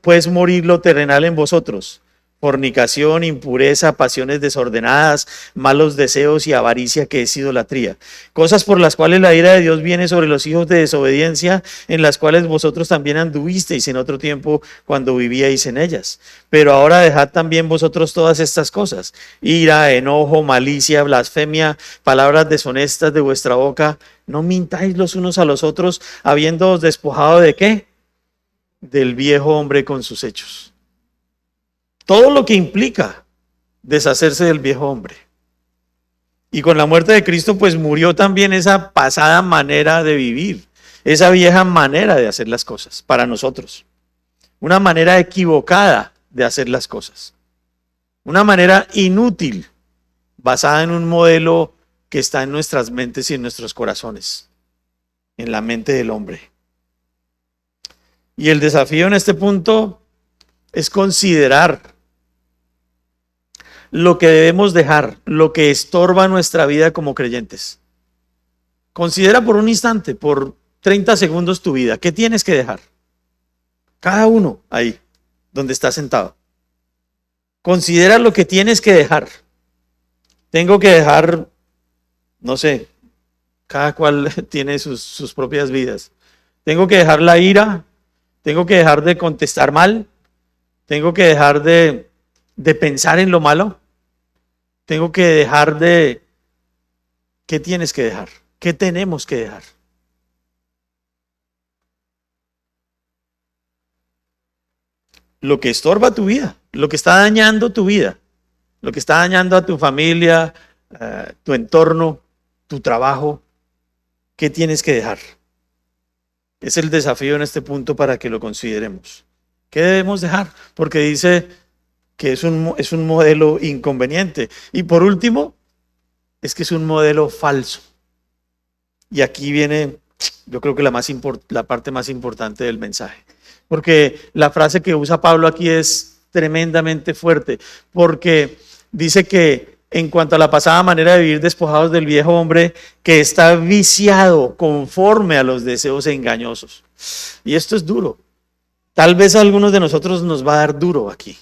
pues morir lo terrenal en vosotros: fornicación, impureza, pasiones desordenadas, malos deseos y avaricia, que es idolatría. Cosas por las cuales la ira de Dios viene sobre los hijos de desobediencia, en las cuales vosotros también anduvisteis en otro tiempo cuando vivíais en ellas. Pero ahora dejad también vosotros todas estas cosas: ira, enojo, malicia, blasfemia, palabras deshonestas de vuestra boca. No mintáis los unos a los otros, habiéndoos despojado ¿de qué? Del viejo hombre con sus hechos. Todo lo que implica deshacerse del viejo hombre. Y con la muerte de Cristo, pues murió también esa pasada manera de vivir, esa vieja manera de hacer las cosas para nosotros. Una manera equivocada de hacer las cosas. Una manera inútil, basada en un modelo que está en nuestras mentes y en nuestros corazones, en la mente del hombre. Y el desafío en este punto es considerar lo que debemos dejar, lo que estorba nuestra vida como creyentes. Considera por un instante, por 30 segundos tu vida. ¿Qué tienes que dejar? Cada uno ahí, donde está sentado. Considera lo que tienes que dejar. Tengo que dejar, no sé, cada cual tiene sus propias vidas. Tengo que dejar la ira, tengo que dejar de contestar mal, tengo que dejar de pensar en lo malo. Tengo que dejar de... ¿Qué tienes que dejar? ¿Qué tenemos que dejar? Lo que estorba tu vida, lo que está dañando tu vida, lo que está dañando a tu familia, tu entorno, tu trabajo. ¿Qué tienes que dejar? Es el desafío en este punto para que lo consideremos. ¿Qué debemos dejar? Porque dice que es un modelo inconveniente. Y por último, es que es un modelo falso. Y aquí viene, yo creo que la parte más importante del mensaje. Porque la frase que usa Pablo aquí es tremendamente fuerte. Porque dice que en cuanto a la pasada manera de vivir despojados del viejo hombre, que está viciado conforme a los deseos engañosos. Y esto es duro. Tal vez a algunos de nosotros nos va a dar duro aquí.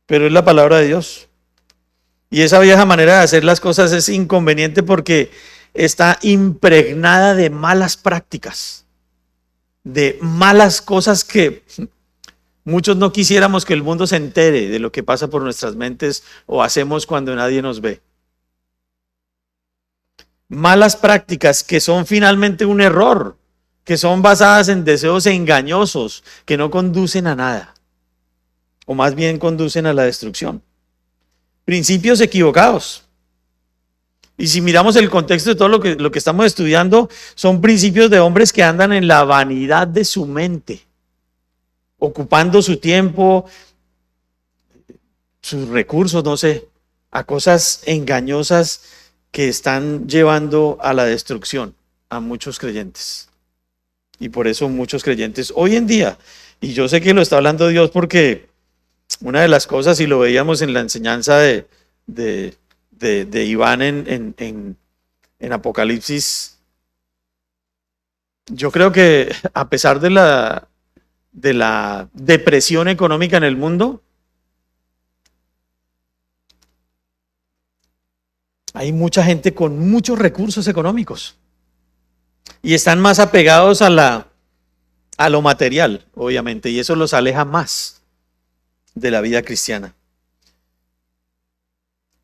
Pero es la palabra de Dios. Y esa vieja manera de hacer las cosas es inconveniente porque está impregnada de malas prácticas, de malas cosas que Muchos no quisiéramos que el mundo se entere de lo que pasa por nuestras mentes o hacemos cuando nadie nos ve. Malas prácticas que son finalmente un error, que son basadas en deseos engañosos, que no conducen a nada, o más bien conducen a la destrucción. Principios equivocados. Y si miramos el contexto de todo lo que estamos estudiando, son principios de hombres que andan en la vanidad de su mente, ocupando su tiempo, sus recursos, no sé, a cosas engañosas que están llevando a la destrucción a muchos creyentes. Y por eso muchos creyentes hoy en día, y yo sé que lo está hablando Dios porque una de las cosas, y lo veíamos en la enseñanza de Iván en Apocalipsis, yo creo que a pesar de la depresión económica en el mundo, hay mucha gente con muchos recursos económicos y están más apegados a lo material, obviamente, y eso los aleja más de la vida cristiana.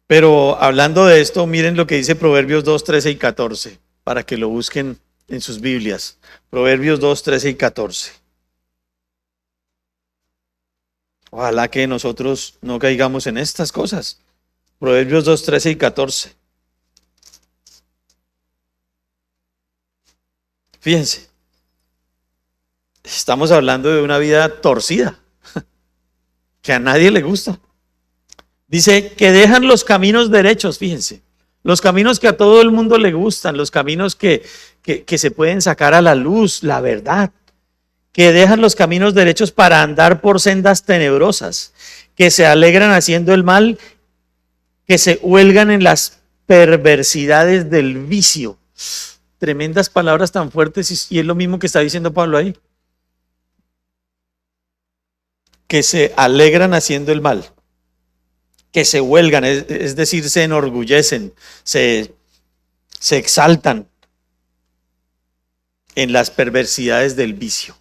Pero hablando de esto, miren lo que dice Proverbios 2, 13 y 14, para que lo busquen en sus Biblias. Proverbios 2, 13 y 14. Ojalá que nosotros no caigamos en estas cosas. Proverbios 2, 13 y 14. Fíjense, estamos hablando de una vida torcida, que a nadie le gusta. Dice que dejan los caminos derechos, fíjense, los caminos que a todo el mundo le gustan, los caminos que se pueden sacar a la luz, la verdad, que dejan los caminos derechos para andar por sendas tenebrosas, que se alegran haciendo el mal, que se huelgan en las perversidades del vicio. Tremendas palabras tan fuertes, y es lo mismo que está diciendo Pablo ahí. Que se alegran haciendo el mal, que se huelgan, es decir, se enorgullecen, se exaltan en las perversidades del vicio.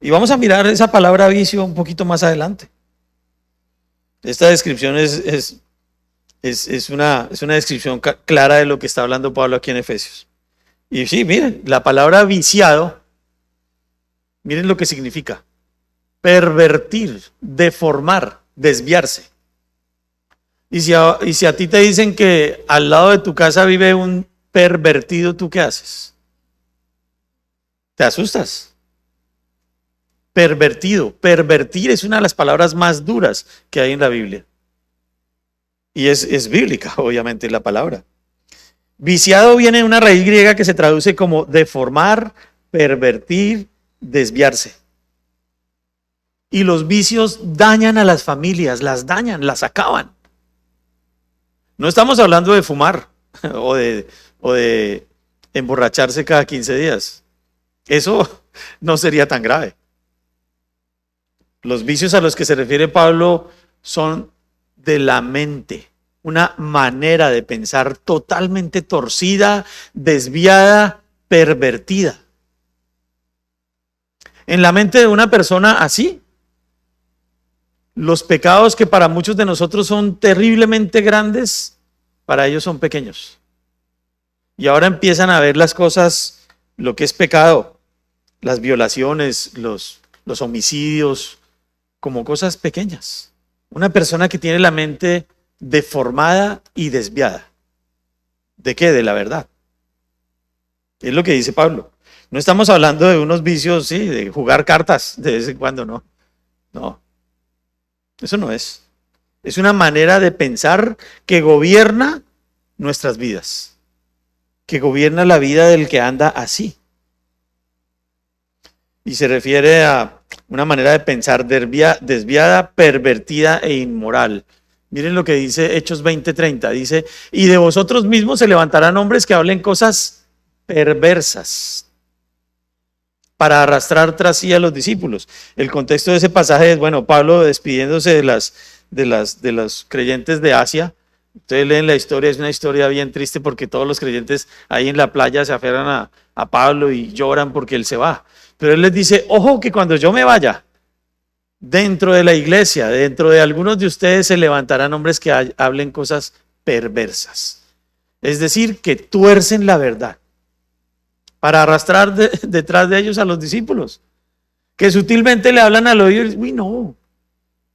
Y vamos a mirar esa palabra vicio un poquito más adelante. Esta descripción es una descripción clara de lo que está hablando Pablo aquí en Efesios. Y sí, miren, la palabra viciado, miren lo que significa: pervertir, deformar, desviarse. Y si a ti te dicen que al lado de tu casa vive un pervertido, ¿tú qué haces? ¿Te asustas? Pervertido. Pervertir es una de las palabras más duras que hay en la Biblia. Y es bíblica, obviamente, la palabra. Viciado viene de una raíz griega que se traduce como deformar, pervertir, desviarse. Y los vicios dañan a las familias, las dañan, las acaban. No estamos hablando de fumar o de emborracharse cada 15 días. Eso no sería tan grave. Los vicios a los que se refiere Pablo son de la mente, una manera de pensar totalmente torcida, desviada, pervertida. En la mente de una persona así, los pecados que para muchos de nosotros son terriblemente grandes, para ellos son pequeños. Y ahora empiezan a ver las cosas, lo que es pecado, las violaciones, los homicidios, como cosas pequeñas. Una persona que tiene la mente deformada y desviada. ¿De qué? De la verdad. Es lo que dice Pablo. No estamos hablando de unos vicios, sí, de jugar cartas de vez en cuando, no. No. Eso no es. Es una manera de pensar que gobierna nuestras vidas. Que gobierna la vida del que anda así. Y se refiere a una manera de pensar desviada, pervertida e inmoral. Miren lo que dice Hechos 20:30. Dice: y de vosotros mismos se levantarán hombres que hablen cosas perversas para arrastrar tras sí a los discípulos. El contexto de ese pasaje es, bueno, Pablo despidiéndose de los creyentes de Asia. Ustedes leen la historia, es una historia bien triste porque todos los creyentes ahí en la playa se aferran a Pablo y lloran porque él se va. Pero él les dice: ojo, que cuando yo me vaya, Dentro de la iglesia, dentro de algunos de ustedes se levantarán hombres que hablen cosas perversas. Es decir, que tuercen la verdad para arrastrar detrás de ellos a los discípulos. Que sutilmente le hablan al oído y dicen, uy, no,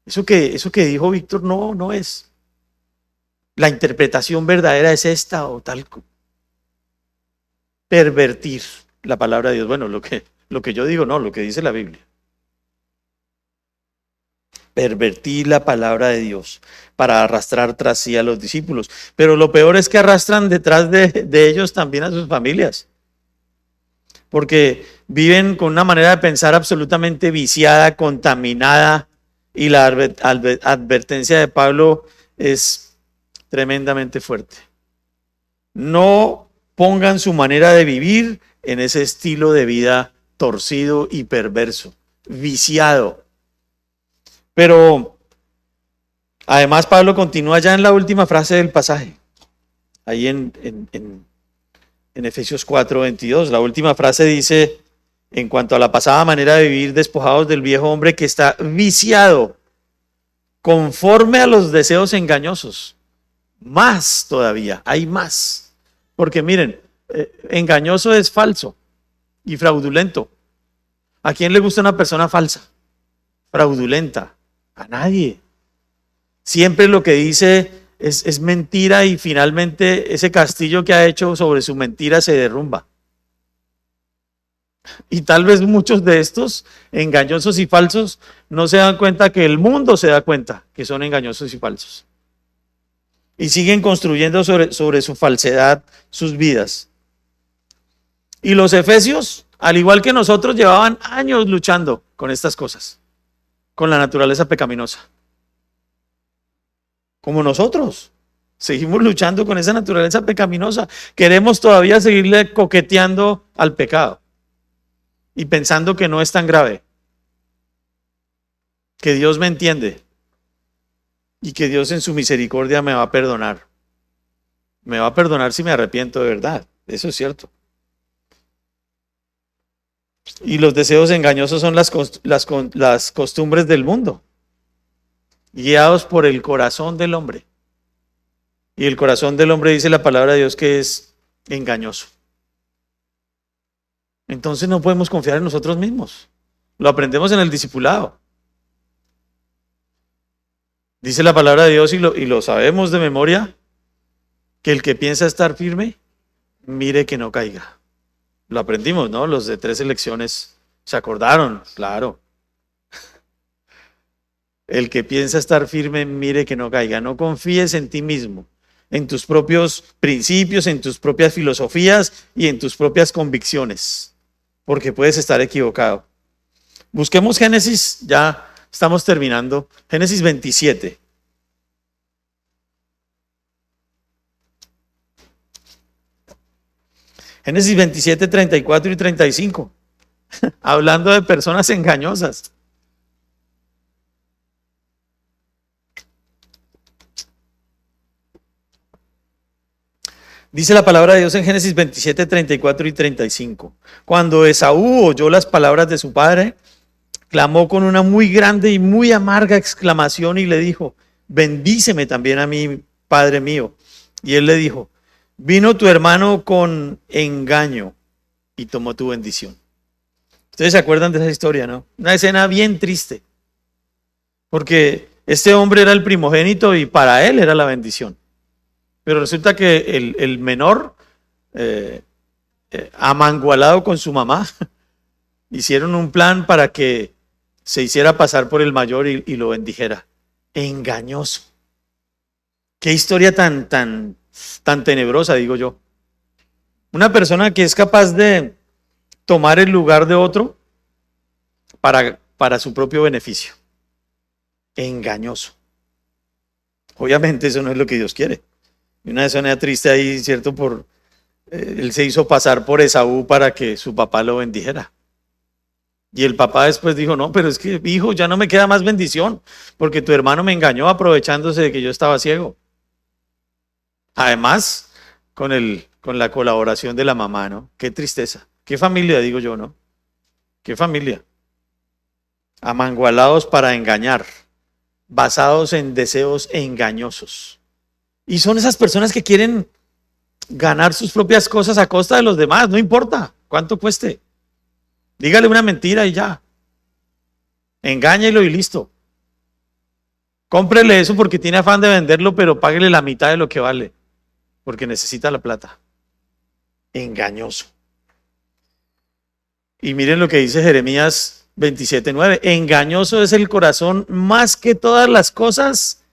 eso que dijo Víctor no es. La interpretación verdadera es esta o tal. Pervertir la palabra de Dios. Bueno, lo que yo digo, no, lo que dice la Biblia. Pervertir la palabra de Dios para arrastrar tras sí a los discípulos. Pero lo peor es que arrastran detrás de ellos también a sus familias. Porque viven con una manera de pensar absolutamente viciada, contaminada, y la advertencia de Pablo es tremendamente fuerte. No pongan su manera de vivir en ese estilo de vida torcido y perverso, viciado. Pero además Pablo continúa ya en la última frase del pasaje, ahí en Efesios 4:22. La última frase dice, en cuanto a la pasada manera de vivir, despojados del viejo hombre que está viciado conforme a los deseos engañosos. Más todavía, hay más. Porque miren, engañoso es falso y fraudulento. ¿A quién le gusta una persona falsa? Fraudulenta. A nadie. Siempre lo que dice es mentira y finalmente ese castillo que ha hecho sobre su mentira se derrumba. Y tal vez muchos de estos engañosos y falsos no se dan cuenta que el mundo se da cuenta que son engañosos y falsos. Y siguen construyendo sobre su falsedad sus vidas. Y los efesios, al igual que nosotros, llevaban años luchando con estas cosas, con la naturaleza pecaminosa. Como nosotros, seguimos luchando con esa naturaleza pecaminosa. Queremos todavía seguirle coqueteando al pecado y pensando que no es tan grave, que Dios me entiende y que Dios en su misericordia me va a perdonar. Me va a perdonar si me arrepiento de verdad, eso es cierto. Y los deseos engañosos son las costumbres del mundo, guiados por el corazón del hombre. Y el corazón del hombre, dice la palabra de Dios, que es engañoso. Entonces no podemos confiar en nosotros mismos. Lo aprendemos en el discipulado. Dice la palabra de Dios y lo sabemos de memoria, que el que piensa estar firme, mire que no caiga. Lo aprendimos, ¿no? Los de 3 elecciones se acordaron, claro. El que piensa estar firme, mire que no caiga. No confíes en ti mismo, en tus propios principios, en tus propias filosofías y en tus propias convicciones, porque puedes estar equivocado. Busquemos Génesis, ya estamos terminando. Génesis 27. Génesis 27, 34 y 35. Hablando de personas engañosas. Dice la palabra de Dios en Génesis 27, 34 y 35. Cuando Esaú oyó las palabras de su padre, clamó con una muy grande y muy amarga exclamación y le dijo, bendíceme también a mí, padre mío. Y él le dijo, vino tu hermano con engaño y tomó tu bendición. Ustedes se acuerdan de esa historia, ¿no? Una escena bien triste, porque este hombre era el primogénito y para él era la bendición. Pero resulta que el menor, amangualado con su mamá, hicieron un plan para que se hiciera pasar por el mayor y lo bendijera. Engañoso. Qué historia tan tenebrosa, digo yo. Una persona que es capaz de tomar el lugar de otro para su propio beneficio. Engañoso. Obviamente eso no es lo que Dios quiere. Y una escena triste ahí, ¿cierto? Él se hizo pasar por Esaú para que su papá lo bendijera. Y el papá después dijo, no, pero es que, hijo, ya no me queda más bendición, porque tu hermano me engañó aprovechándose de que yo estaba ciego. Además, con la colaboración de la mamá, ¿no? Qué tristeza. Qué familia, digo yo, ¿no? Qué familia. amangualados para engañar, basados en deseos engañosos. Y son esas personas que quieren ganar sus propias cosas a costa de los demás, no importa cuánto cueste. Dígale una mentira y ya. Engáñelo y listo. Cómprele eso porque tiene afán de venderlo, pero páguele la mitad de lo que vale, porque necesita la plata. Engañoso. Y miren lo que dice Jeremías 27:9. Engañoso es el corazón más que todas las cosas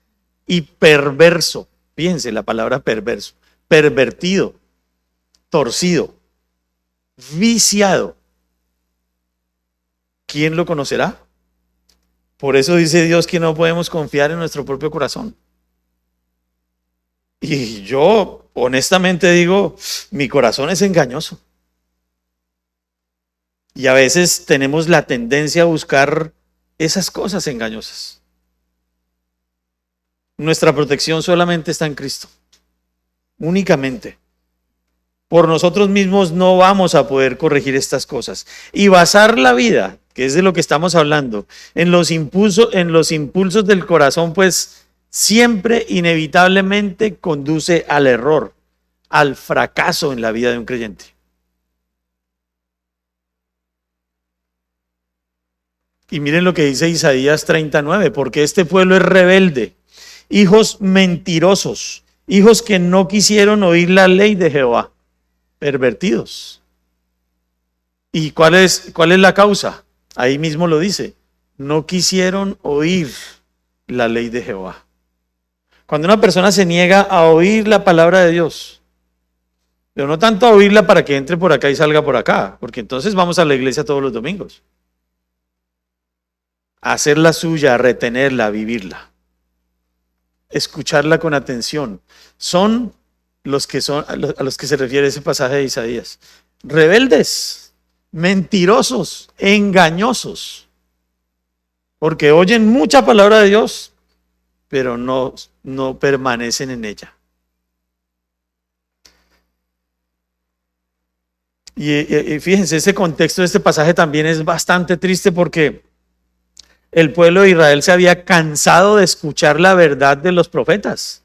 y perverso. Fíjense la palabra perverso. Pervertido, torcido, viciado. ¿Quién lo conocerá? Por eso dice Dios que no podemos confiar en nuestro propio corazón. Y yo honestamente digo, mi corazón es engañoso. Y a veces tenemos la tendencia a buscar esas cosas engañosas. Nuestra protección solamente está en Cristo. Únicamente. Por nosotros mismos no vamos a poder corregir estas cosas. Y basar la vida, que es de lo que estamos hablando, en los impulsos del corazón, pues siempre inevitablemente conduce al error, al fracaso en la vida de un creyente. Y miren lo que dice Isaías 39, porque este pueblo es rebelde, hijos mentirosos, hijos que no quisieron oír la ley de Jehová, pervertidos. ¿Y cuál es la causa? Ahí mismo lo dice, no quisieron oír la ley de Jehová. Cuando una persona se niega a oír la palabra de Dios, pero no tanto a oírla para que entre por acá y salga por acá, porque entonces vamos a la iglesia todos los domingos. A hacerla suya, a retenerla, a vivirla. Escucharla con atención. Son a los que se refiere ese pasaje de Isaías. Rebeldes, mentirosos, engañosos. Porque oyen mucha palabra de Dios, pero no permanecen en ella. Y fíjense, ese contexto de este pasaje también es bastante triste porque el pueblo de Israel se había cansado de escuchar la verdad de los profetas.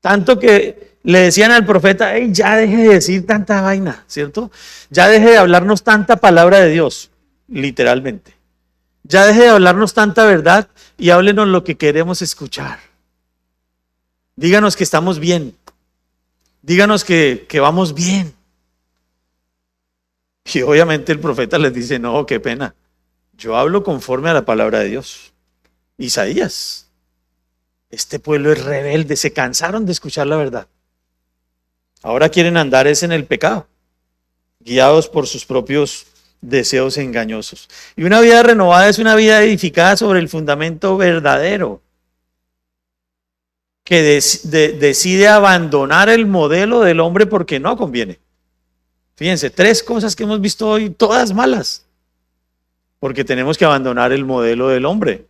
Tanto que le decían al profeta, hey, ya deje de decir tanta vaina, ¿cierto? Ya deje de hablarnos tanta palabra de Dios, literalmente. Ya deje de hablarnos tanta verdad y háblenos lo que queremos escuchar. Díganos que estamos bien. Díganos que vamos bien. Y obviamente el profeta les dice, no, qué pena. Yo hablo conforme a la palabra de Dios. Isaías, este pueblo es rebelde, se cansaron de escuchar la verdad. Ahora quieren andar en el pecado, guiados por sus propios deseos engañosos. Y una vida renovada es una vida edificada sobre el fundamento verdadero, que decide abandonar el modelo del hombre porque no conviene. Fíjense, 3 cosas que hemos visto hoy, todas malas. Porque tenemos que abandonar el modelo del hombre.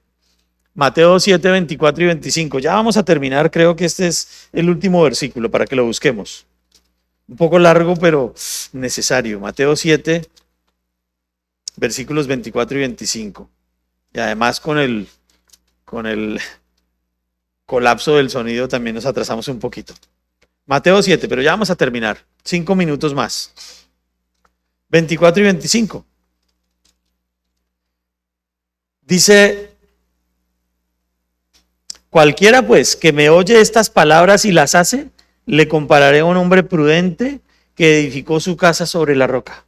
Mateo 7, 24 y 25. Ya vamos a terminar, creo que este es el último versículo para que lo busquemos. Un poco largo, pero necesario. Mateo 7, versículos 24 y 25. Y además con el colapso del sonido también nos atrasamos un poquito. Mateo 7, pero ya vamos a terminar. 5 minutos más. 24 y 25. Dice, cualquiera pues que me oye estas palabras y las hace, le compararé a un hombre prudente que edificó su casa sobre la roca.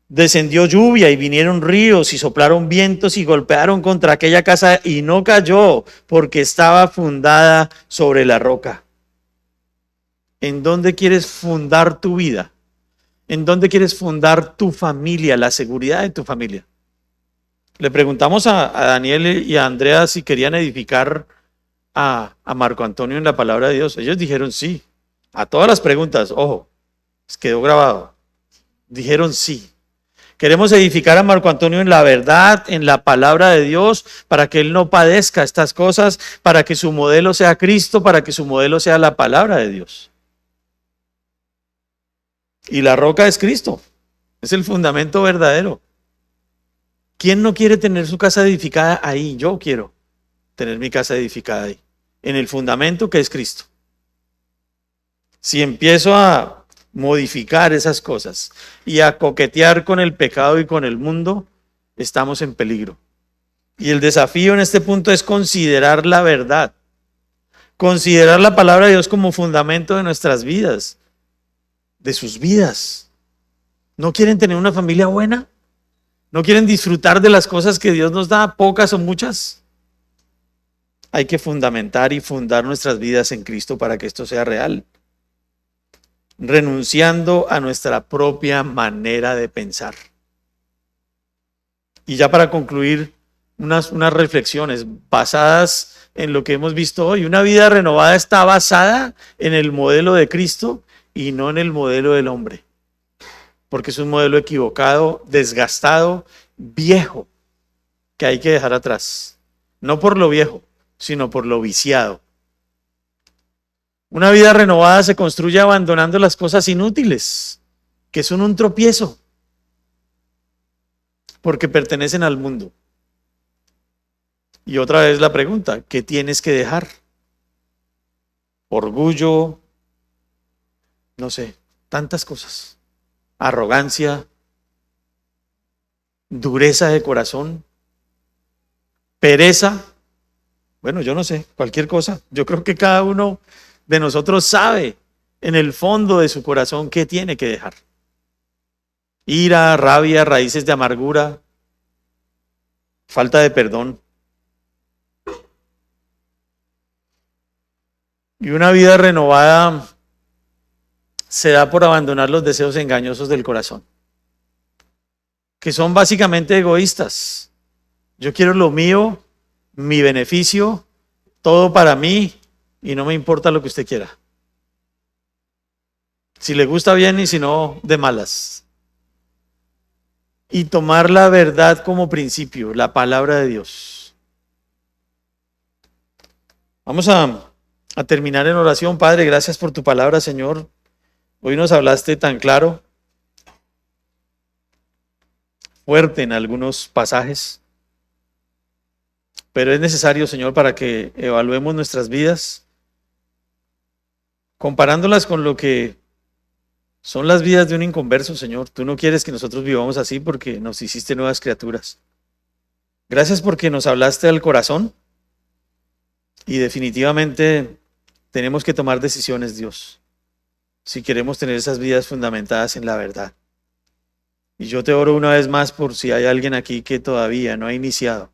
Descendió lluvia y vinieron ríos y soplaron vientos y golpearon contra aquella casa y no cayó porque estaba fundada sobre la roca. ¿En dónde quieres fundar tu vida? ¿En dónde quieres fundar tu familia, la seguridad de tu familia? Le preguntamos a Daniel y a Andrea si querían edificar a Marco Antonio en la palabra de Dios. Ellos dijeron sí. A todas las preguntas, ojo, quedó grabado. Dijeron sí. Queremos edificar a Marco Antonio en la verdad, en la palabra de Dios, para que él no padezca estas cosas, para que su modelo sea Cristo, para que su modelo sea la palabra de Dios. Y la roca es Cristo. Es el fundamento verdadero. ¿Quién no quiere tener su casa edificada ahí? Yo quiero tener mi casa edificada ahí, en el fundamento que es Cristo. Si empiezo a modificar esas cosas y a coquetear con el pecado y con el mundo, estamos en peligro. Y el desafío en este punto es considerar la verdad, considerar la palabra de Dios como fundamento de nuestras vidas, de sus vidas. ¿No quieren tener una familia buena? ¿No quieren disfrutar de las cosas que Dios nos da, pocas o muchas? Hay que fundamentar y fundar nuestras vidas en Cristo para que esto sea real, renunciando a nuestra propia manera de pensar. Y ya para concluir, unas reflexiones basadas en lo que hemos visto hoy. Una vida renovada está basada en el modelo de Cristo y no en el modelo del hombre, porque es un modelo equivocado, desgastado, viejo, que hay que dejar atrás. No por lo viejo, sino por lo viciado. Una vida renovada se construye abandonando las cosas inútiles, que son un tropiezo, porque pertenecen al mundo. Y otra vez la pregunta, ¿qué tienes que dejar? Orgullo, no sé, tantas cosas. Arrogancia, dureza de corazón, pereza. Bueno, yo no sé, cualquier cosa. Yo creo que cada uno de nosotros sabe en el fondo de su corazón qué tiene que dejar. Ira, rabia, raíces de amargura, falta de perdón. Y una vida renovada se da por abandonar los deseos engañosos del corazón, que son básicamente egoístas. Yo quiero lo mío, mi beneficio, todo para mí y no me importa lo que usted quiera. Si le gusta bien y si no, de malas. Y tomar la verdad como principio, la palabra de Dios. Vamos a terminar en oración. Padre, gracias por tu palabra, Señor. Hoy nos hablaste tan claro, fuerte en algunos pasajes, pero es necesario, Señor, para que evaluemos nuestras vidas, comparándolas con lo que son las vidas de un inconverso, Señor. Tú no quieres que nosotros vivamos así porque nos hiciste nuevas criaturas. Gracias porque nos hablaste al corazón y definitivamente tenemos que tomar decisiones, Dios, si queremos tener esas vidas fundamentadas en la verdad. Y yo te oro una vez más por si hay alguien aquí que todavía no ha iniciado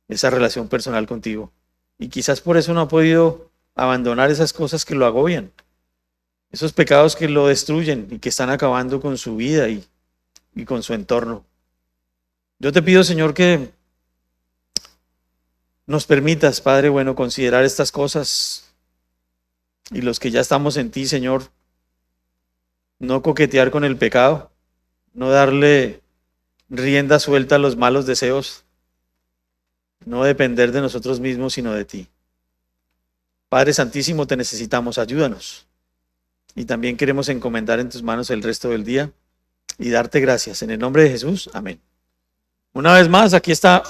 esa relación personal contigo. Y quizás por eso no ha podido abandonar esas cosas que lo agobian, esos pecados que lo destruyen y que están acabando con su vida y con su entorno. Yo te pido, Señor, que nos permitas, Padre bueno, considerar estas cosas y los que ya estamos en ti, Señor, no coquetear con el pecado, no darle rienda suelta a los malos deseos, no depender de nosotros mismos, sino de ti. Padre Santísimo, te necesitamos, ayúdanos. Y también queremos encomendar en tus manos el resto del día y darte gracias. En el nombre de Jesús, amén. Una vez más, aquí está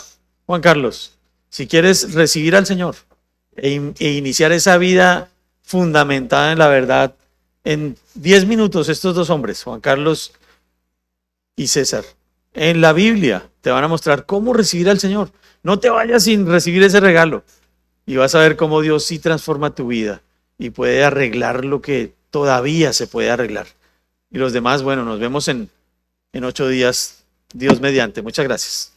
Juan Carlos. Si quieres recibir al Señor e iniciar esa vida fundamentada en la verdad, en 10 minutos estos dos hombres, Juan Carlos y César, en la Biblia te van a mostrar cómo recibir al Señor. No te vayas sin recibir ese regalo y vas a ver cómo Dios sí transforma tu vida y puede arreglar lo que todavía se puede arreglar. Y los demás, bueno, nos vemos en 8 días, Dios mediante. Muchas gracias.